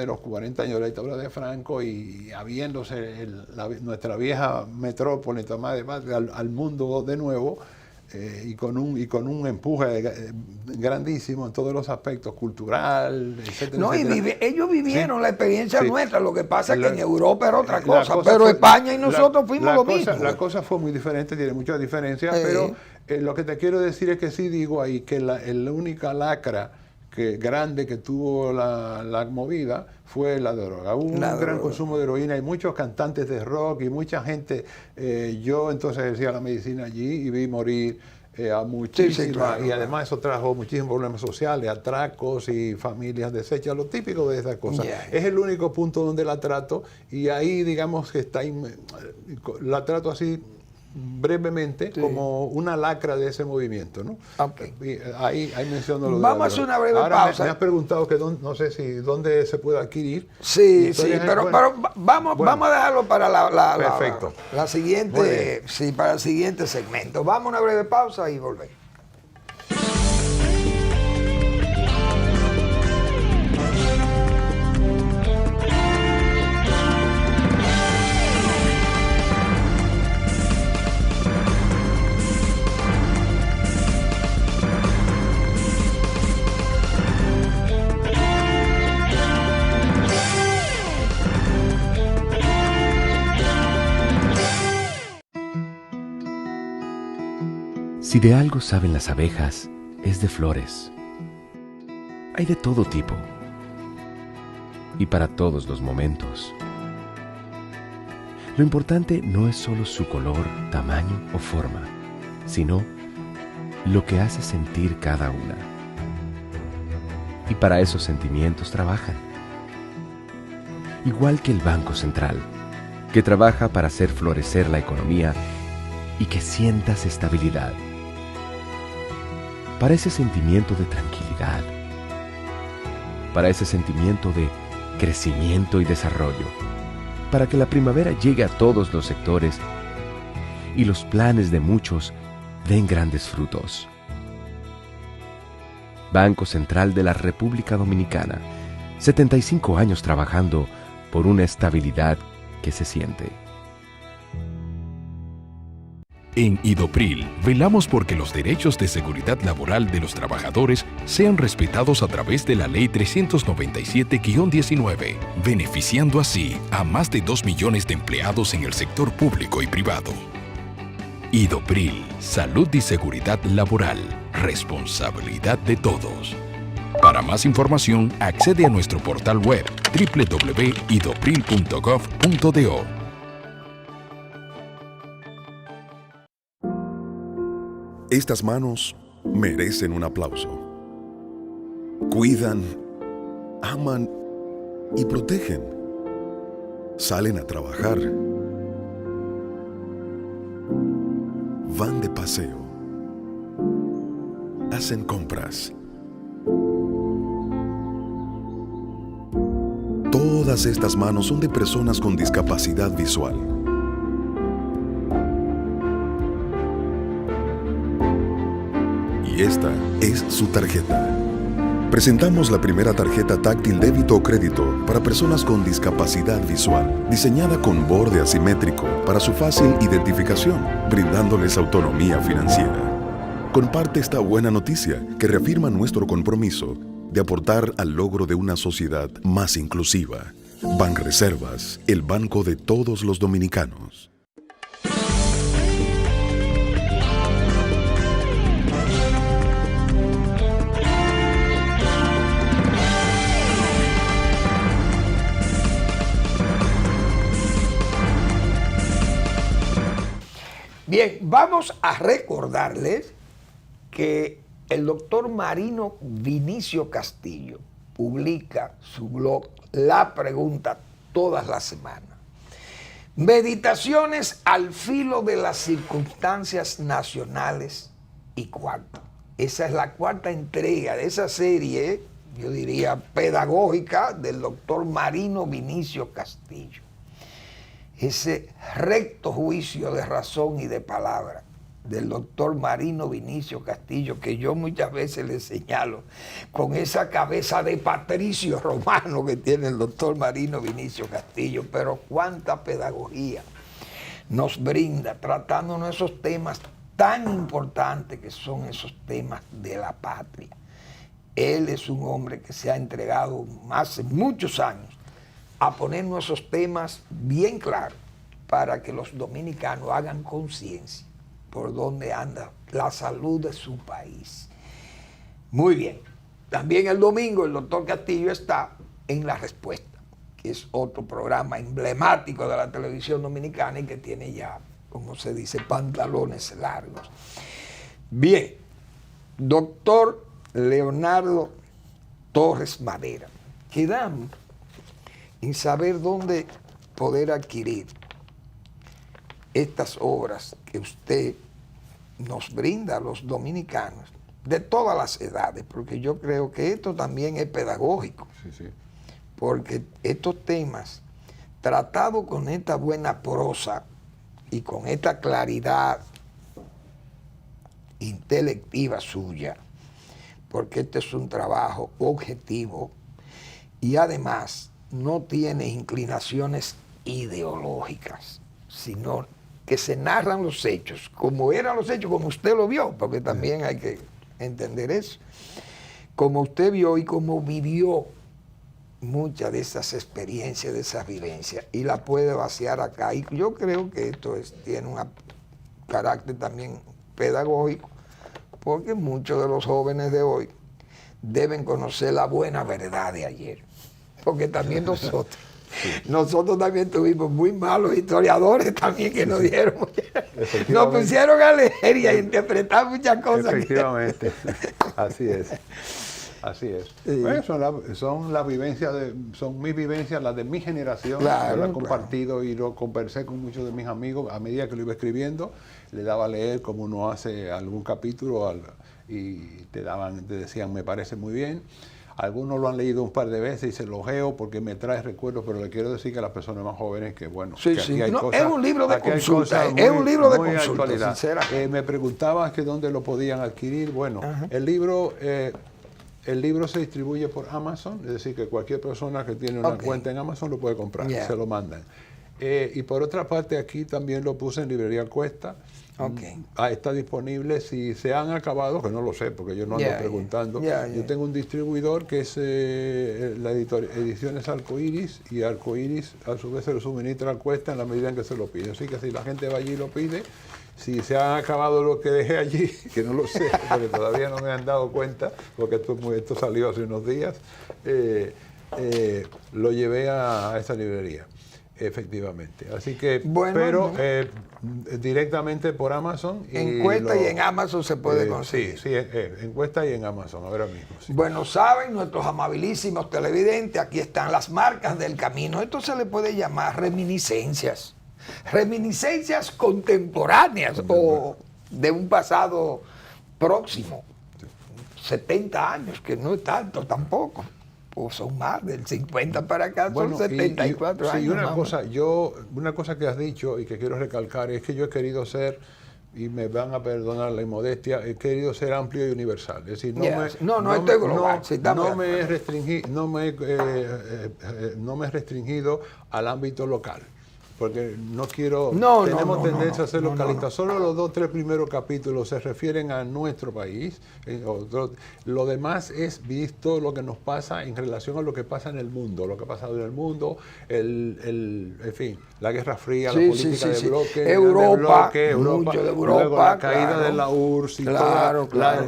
los 40 años de la dictadura de Franco y habiéndose nuestra vieja metrópoli tomada al mundo de nuevo. y con un empuje grandísimo en todos los aspectos, cultural, etcétera. No, etcétera. Ellos vivieron la experiencia nuestra, lo que pasa es que en Europa era otra la cosa, pero fue, España y nosotros fuimos lo mismo. La cosa fue muy diferente, tiene muchas diferencias, pero lo que te quiero decir es que sí digo ahí que la única lacra grande que tuvo la movida fue la droga. Hubo un gran consumo de heroína y muchos cantantes de rock y mucha gente. Yo entonces ejercía la medicina allí y vi morir a muchísimas, y además eso trajo muchísimos problemas sociales, atracos y familias deshechas, lo típico de esas cosas. Es el único punto donde la trato, y ahí digamos que la trato así brevemente como una lacra de ese movimiento, ¿no? Ahí menciono lo de Vamos a hacer una breve pausa. Me has preguntado que no sé si dónde se puede adquirir. Sí, pero vamos a dejarlo para perfecto. la siguiente, para el siguiente segmento. Vamos a una breve pausa y volvemos. Si de algo saben las abejas, es de flores. Hay de todo tipo y para todos los momentos. Lo importante no es solo su color, tamaño o forma, sino lo que hace sentir cada una. Y para esos sentimientos trabajan. Igual que el Banco Central, que trabaja para hacer florecer la economía y que sientas estabilidad. Para ese sentimiento de tranquilidad, para ese sentimiento de crecimiento y desarrollo, para que la primavera llegue a todos los sectores y los planes de muchos den grandes frutos. Banco Central de la República Dominicana, 75 años trabajando por una estabilidad que se siente. En Idopril, velamos porque los derechos de seguridad laboral de los trabajadores sean respetados a través de la Ley 397-19, beneficiando así a más de 2 millones de empleados en el sector público y privado. Idopril, salud y seguridad laboral, responsabilidad de todos. Para más información, accede a nuestro portal web www.idopril.gov.do. Estas manos merecen un aplauso. Cuidan, aman y protegen. Salen a trabajar. Van de paseo. Hacen compras. Todas estas manos son de personas con discapacidad visual. Y esta es su tarjeta. Presentamos la primera tarjeta táctil débito o crédito para personas con discapacidad visual, diseñada con borde asimétrico para su fácil identificación, brindándoles autonomía financiera. Comparte esta buena noticia que reafirma nuestro compromiso de aportar al logro de una sociedad más inclusiva. Banreservas, el banco de todos los dominicanos. Bien, vamos a recordarles que el doctor Marino Vinicio Castillo publica su blog La Pregunta todas las semanas. Meditaciones al filo de las circunstancias nacionales y cuarto. Esa es la cuarta entrega de esa serie, yo diría, pedagógica del doctor Marino Vinicio Castillo. Ese recto juicio de razón y de palabra del doctor Marino Vinicio Castillo, que yo muchas veces le señalo con esa cabeza de patricio romano que tiene el doctor Marino Vinicio Castillo, pero cuánta pedagogía nos brinda tratándonos esos temas tan importante que son esos temas de la patria. Él es un hombre que se ha entregado hace muchos años a ponernos esos temas bien claros para que los dominicanos hagan conciencia por dónde anda la salud de su país. Muy bien. También el domingo el doctor Castillo está en La Respuesta, que es otro programa emblemático de la televisión dominicana y que tiene ya, como se dice, pantalones largos. Bien, doctor Leonardo Torres Madera, quedamos en saber dónde poder adquirir estas obras que usted nos brinda a los dominicanos de todas las edades, porque yo creo que esto también es pedagógico, porque estos temas tratados con esta buena prosa y con esta claridad intelectiva suya, porque este es un trabajo objetivo y además no tiene inclinaciones ideológicas, sino que se narran los hechos, como eran los hechos, como usted lo vio, porque también hay que entender eso, como usted vio y como vivió muchas de esas experiencias, de esas vivencias, y la puede vaciar acá. Y yo creo que esto tiene un carácter también pedagógico, porque muchos de los jóvenes de hoy deben conocer la buena verdad de ayer, porque también nosotros también tuvimos muy malos historiadores también que nos dieron, nos pusieron a leer y a interpretar muchas cosas. Efectivamente, así es. Así es. Sí. Bueno, son las vivencias, son mis vivencias, las de mi generación. Claro, yo las he compartido y lo conversé con muchos de mis amigos a medida que lo iba escribiendo. Le daba a leer como uno hace algún capítulo y te decían, me parece muy bien. Algunos lo han leído un par de veces y se elogio porque me trae recuerdos, pero le quiero decir que a las personas más jóvenes que, bueno, sí, que sí. aquí hay cosas, es un libro de consulta, es un libro de consulta, me preguntabas que dónde lo podían adquirir. Bueno, el libro se distribuye por Amazon, es decir, que cualquier persona que tiene una cuenta en Amazon lo puede comprar, se lo mandan. Y por otra parte, aquí también lo puse en Librería Cuesta. Está disponible. Si se han acabado, que no lo sé porque yo no ando preguntando, yo tengo un distribuidor que es la Ediciones Arcoiris, y Arcoiris a su vez se lo suministra a Cuesta en la medida en que se lo pide. Así que si la gente va allí y lo pide, si se han acabado lo que dejé allí, que no lo sé, porque todavía no me han dado cuenta, porque esto salió hace unos días, lo llevé a esa librería. Efectivamente. Así que, bueno, directamente por Amazon. En Cuesta y en Amazon se puede conseguir. Sí, en Cuesta y en Amazon, ahora mismo. Sí. Bueno, saben nuestros amabilísimos televidentes, aquí están las marcas del camino. Esto se le puede llamar reminiscencias. Reminiscencias contemporáneas o de un pasado próximo. 70 años, que no es tanto tampoco. O son más del 50 para acá, son 74 años. Sí, una cosa que has dicho y que quiero recalcar es que yo he querido ser, y me van a perdonar la inmodestia, he querido ser amplio y universal. Es decir, no me he restringido al ámbito local, porque no quiero, tenemos tendencia a ser localistas. Solo los 2 o 3 primeros capítulos se refieren a nuestro país. Lo demás es visto lo que nos pasa en relación a lo que pasa en el mundo, lo que ha pasado en el mundo, en fin, la Guerra Fría, la política de bloque, Europa, luego la caída de la URSS y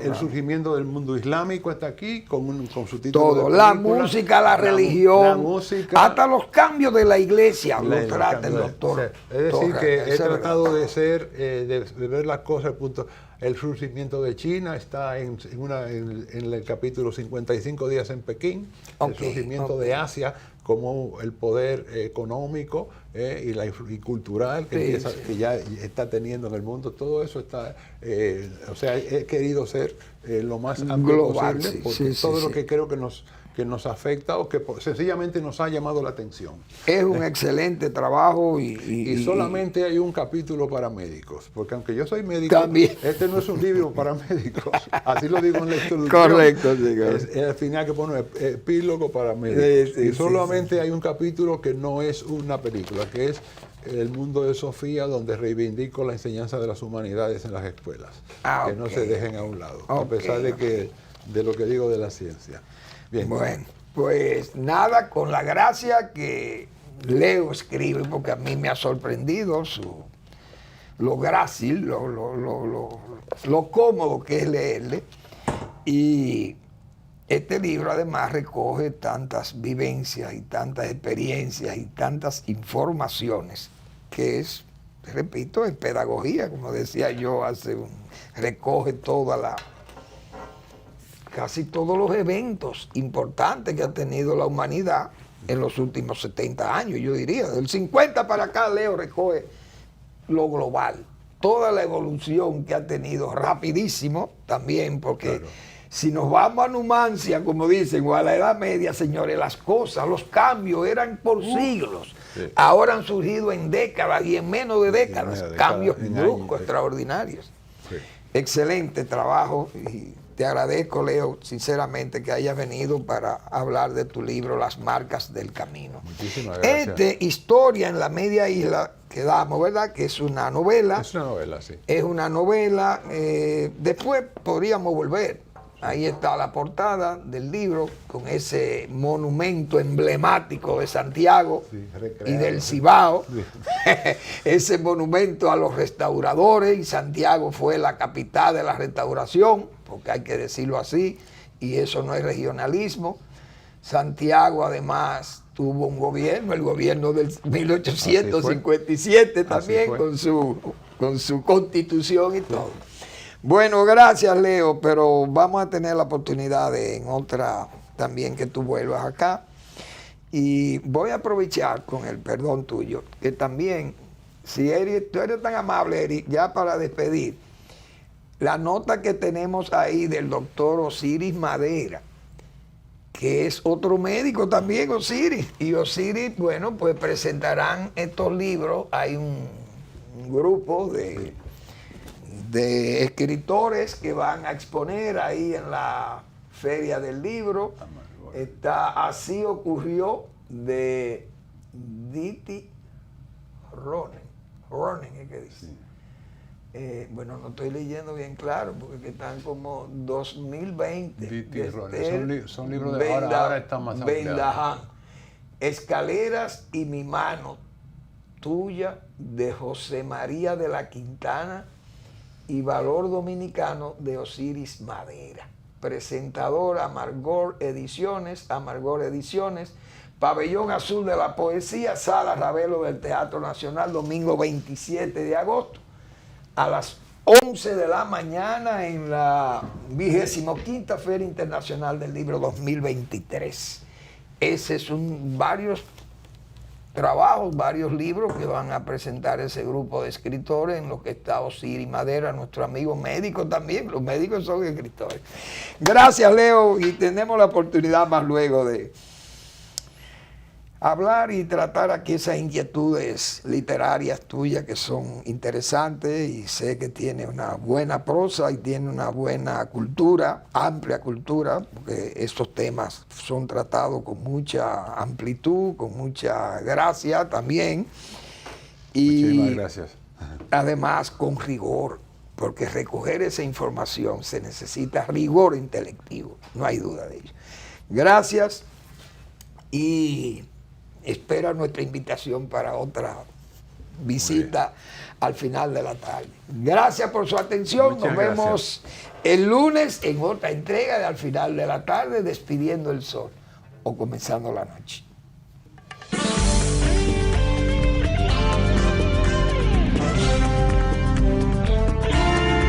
el surgimiento del mundo islámico está aquí con su título. Todo, la música, la religión, hasta los cambios de la iglesia lo tratan. Doctor, es decir, que he tratado de ser, de ver las cosas, el surgimiento de China está en el capítulo 55 días en Pekín, el surgimiento de Asia como el poder económico y cultural que ya está teniendo en el mundo. Todo eso está, he querido ser lo más amplio posible, porque todo lo que creo que que nos afecta o que sencillamente nos ha llamado la atención. Es un excelente trabajo Y solamente hay un capítulo para médicos, porque aunque yo soy médico, también. este no es un libro para médicos, así lo digo en la introducción. Correcto, sí, Es al final que pone epílogo para médicos. Sí, y solamente hay un capítulo que no es una película, que es El mundo de Sofía, donde reivindico la enseñanza de las humanidades en las escuelas, que no se dejen a un lado, a pesar de lo que digo de la ciencia. Bien. Bueno, pues nada, con la gracia que Leo escribe, porque a mí me ha sorprendido lo grácil, lo cómodo que es leerle. Y este libro además recoge tantas vivencias y tantas experiencias y tantas informaciones que es, repito, es pedagogía, como decía yo recoge casi todos los eventos importantes que ha tenido la humanidad en los últimos 70 años, yo diría. Del 50 para acá, Leo recoge lo global, toda la evolución que ha tenido, rapidísimo también, porque claro, si nos vamos a Numancia, como dicen, o a la Edad Media, señores, las cosas, los cambios eran por siglos. Sí. Ahora han surgido en décadas y en menos de décadas, cambios bruscos, extraordinarios. Sí. Excelente trabajo y te agradezco, Leo, sinceramente, que hayas venido para hablar de tu libro, Las Marcas del Camino. Muchísimas gracias. Historia en la Media Isla, que damos, ¿verdad? Que es una novela. Es una novela, sí. Es una novela. Después podríamos volver. Ahí está la portada del libro, con ese monumento emblemático de Santiago, sí, y del Cibao. Sí. Ese monumento a los restauradores, y Santiago fue la capital de la restauración, porque hay que decirlo así, y eso no es regionalismo. Santiago además tuvo un gobierno, el gobierno del 1857 también, con su constitución y todo. Bueno, gracias, Leo, pero vamos a tener la oportunidad en otra también que tú vuelvas acá. Y voy a aprovechar, con el perdón tuyo, que también, si tú eres tan amable, Eric, ya para despedir, la nota que tenemos ahí del doctor Osiris Madera, que es otro médico también, Osiris. Y Osiris, bueno, pues presentarán estos libros. Hay un grupo de escritores que van a exponer ahí en la Feria del Libro. Está Así ocurrió, de Diti Ronen, es que dice. Sí. Bueno, no estoy leyendo bien claro, porque están como 2020. Diti Ronen, son libros de ahora están más ampliados. Escaleras y mi mano tuya, de José María de la Quintana, y Valor Dominicano, de Osiris Madera. Presentador Amargor Ediciones, Pabellón Azul de la Poesía, Sala Ravelo del Teatro Nacional, domingo 27 de agosto, a las 11 de la mañana, en la 25ª Feria Internacional del Libro 2023. Ese es varios trabajos, varios libros que van a presentar ese grupo de escritores, en los que está Osiris Madera, nuestro amigo médico también. Los médicos son escritores. Gracias, Leo, y tenemos la oportunidad más luego de hablar y tratar aquí esas inquietudes literarias tuyas, que son interesantes, y sé que tiene una buena prosa y tiene una buena cultura, amplia cultura, porque estos temas son tratados con mucha amplitud, con mucha gracia también. Y muchísimas gracias. Además, con rigor, porque recoger esa información se necesita rigor intelectivo, no hay duda de ello. Gracias, y espera nuestra invitación para otra visita al final de la tarde. Gracias por su atención. Nos vemos el lunes en otra entrega de Al Final de la Tarde, despidiendo el sol o comenzando la noche.